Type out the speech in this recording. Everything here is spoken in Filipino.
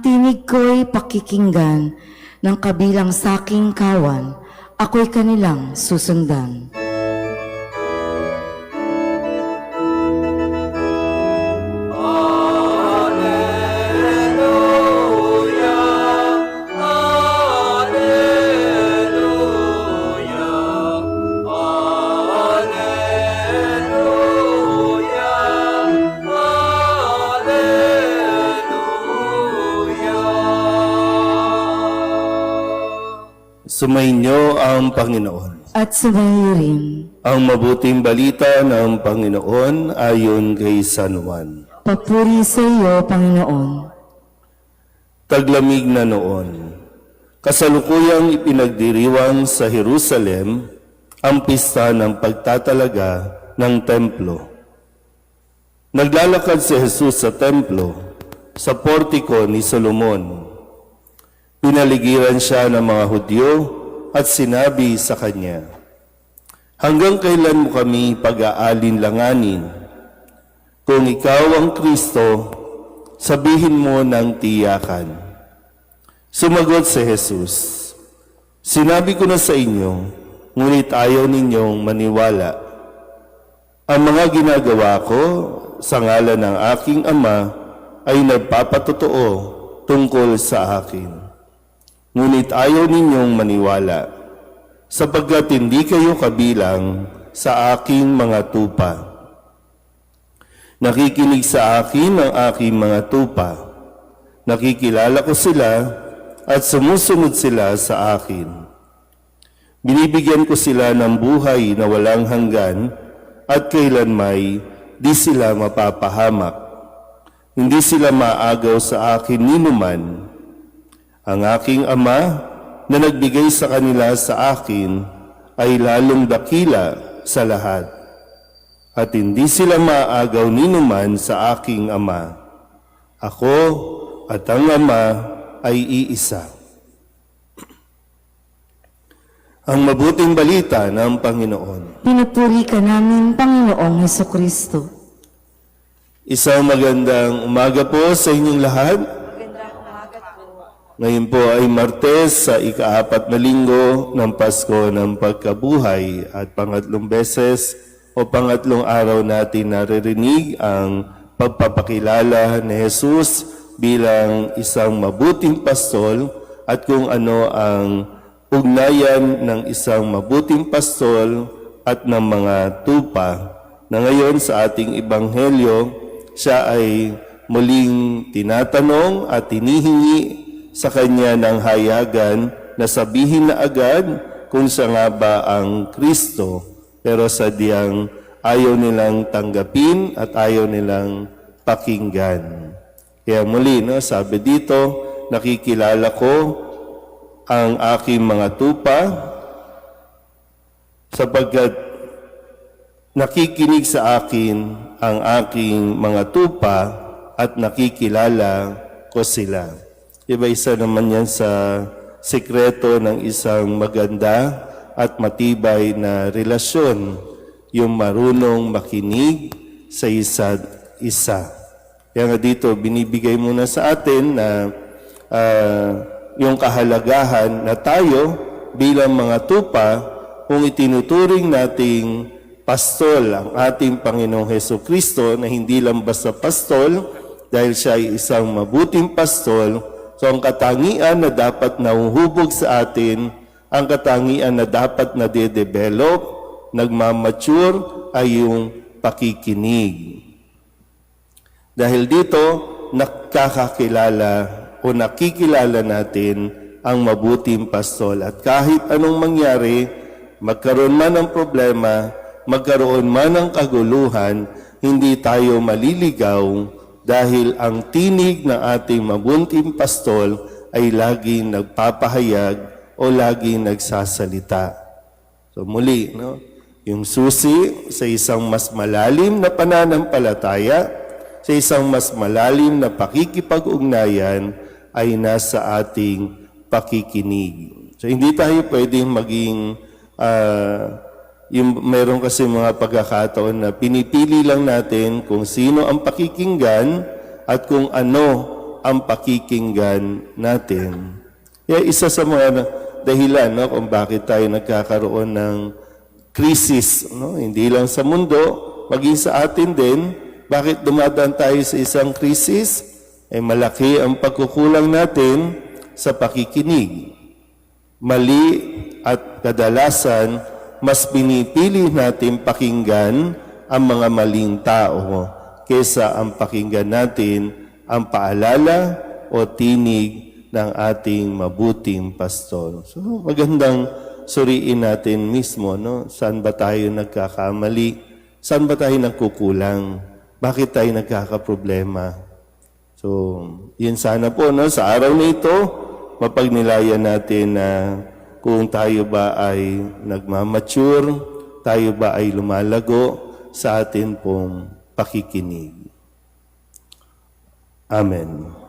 Ang tinig ko'y pakikinggan ng kabilang saking kawan, ako'y kanilang susundan. Sumainyo ang Panginoon. At sumayo rin, Ang mabuting balita ng Panginoon ayon kay San Juan. papuri sa iyo, Panginoon. Taglamig na noon, kasalukuyang ipinagdiriwang sa Jerusalem ang pista ng pagtatalaga ng templo. Naglalakad si Jesus sa templo, sa portiko ni Solomon. Pinaligiran siya ng mga Hudyo at sinabi sa kanya, "Hanggang kailan mo kami pag-aalinlanganin? Kung ikaw ang Kristo, sabihin mo ng tiyakan." Sumagot si Jesus, "Sinabi ko na sa inyo, ngunit ayaw ninyong maniwala. Ang mga ginagawa ko sa ngalan ng aking Ama ay nagpapatotoo tungkol sa akin. Ngunit ayaw ninyong maniwala, sapagkat hindi kayo kabilang sa aking mga tupa. Nakikinig sa akin ang aking mga tupa. Nakikilala ko sila at sumusunod sila sa akin. Binibigyan ko sila ng buhay na walang hanggan at kailanmay di sila mapapahamak. Hindi sila maagaw sa akin ninuman. Ang aking Ama na nagbigay sa kanila sa akin ay lalong dakila sa lahat. At hindi sila maagaw ninuman sa aking Ama. Ako at ang Ama ay iisa." Ang mabuting balita ng Panginoon. Pinupuri ka namin, Panginoong Hesukristo. Isang magandang umaga po sa inyong lahat. Ngayon po ay Martes sa ika-4 na linggo ng Pasko ng Pagkabuhay at pangatlong beses o pangatlong araw natin naririnig ang pagpapakilala ni Jesus bilang isang mabuting pastol at kung ano ang ugnayan ng isang mabuting pastol at ng mga tupa na ngayon sa ating ebanghelyo siya ay muling tinatanong at hinihingi sa kanya ng hayagan na sabihin na agad kung siya nga ba ang Kristo, pero sadyang ayaw nilang tanggapin at ayaw nilang pakinggan. Kaya muli, sabi dito, nakikilala ko ang aking mga tupa sapagkat nakikinig sa akin ang aking mga tupa at nakikilala ko sila. Iba-isa naman yan sa sikreto ng isang maganda at matibay na relasyon, yung marunong makinig sa isa't isa. Kaya nga dito, binibigay muna sa atin na yung kahalagahan na tayo bilang mga tupa, kung itinuturing nating pastol ang ating Panginoong Hesukristo na hindi lang basta pastol, dahil siya ay isang mabuting pastol. So ang katangian na dapat nahuhubog sa atin, ang katangian na dapat na de-develop, nagmamature ay yung pakikinig. Dahil dito, nakakakilala o nakikilala natin ang mabuting pastol. At kahit anong mangyari, magkaroon man ng problema, magkaroon man ng kaguluhan, hindi tayo maliligaw dahil ang tinig ng ating mabuting pastol ay laging nagpapahayag o laging nagsasalita. So muli, yung susi sa isang mas malalim na pananampalataya, sa isang mas malalim na pakikipag-ugnayan ay nasa ating pakikinig. So hindi tayo pwedeng maging meron kasi mga pagkakataon na pinipili lang natin kung sino ang pakikinggan at kung ano ang pakikinggan natin. Kaya isa sa mga dahilan kung bakit tayo nagkakaroon ng krisis, hindi lang sa mundo, maging sa atin din, bakit dumadaan tayo sa isang krisis? Malaki ang pagkukulang natin sa pakikinig. Mali at kadalasan, mas pinipili natin pakinggan ang mga maling tao kesa ang pakinggan natin ang paalala o tinig ng ating mabuting pastor. So, magandang suriin natin mismo, saan ba tayo nagkakamali? Saan ba tayo nagkukulang? Bakit tayo nagkakaproblema? So, yun sana po, sa araw na ito, mapagnilayan natin na kung tayo ba ay nagmamature, tayo ba ay lumalago sa atin pong pakikinig. Amen.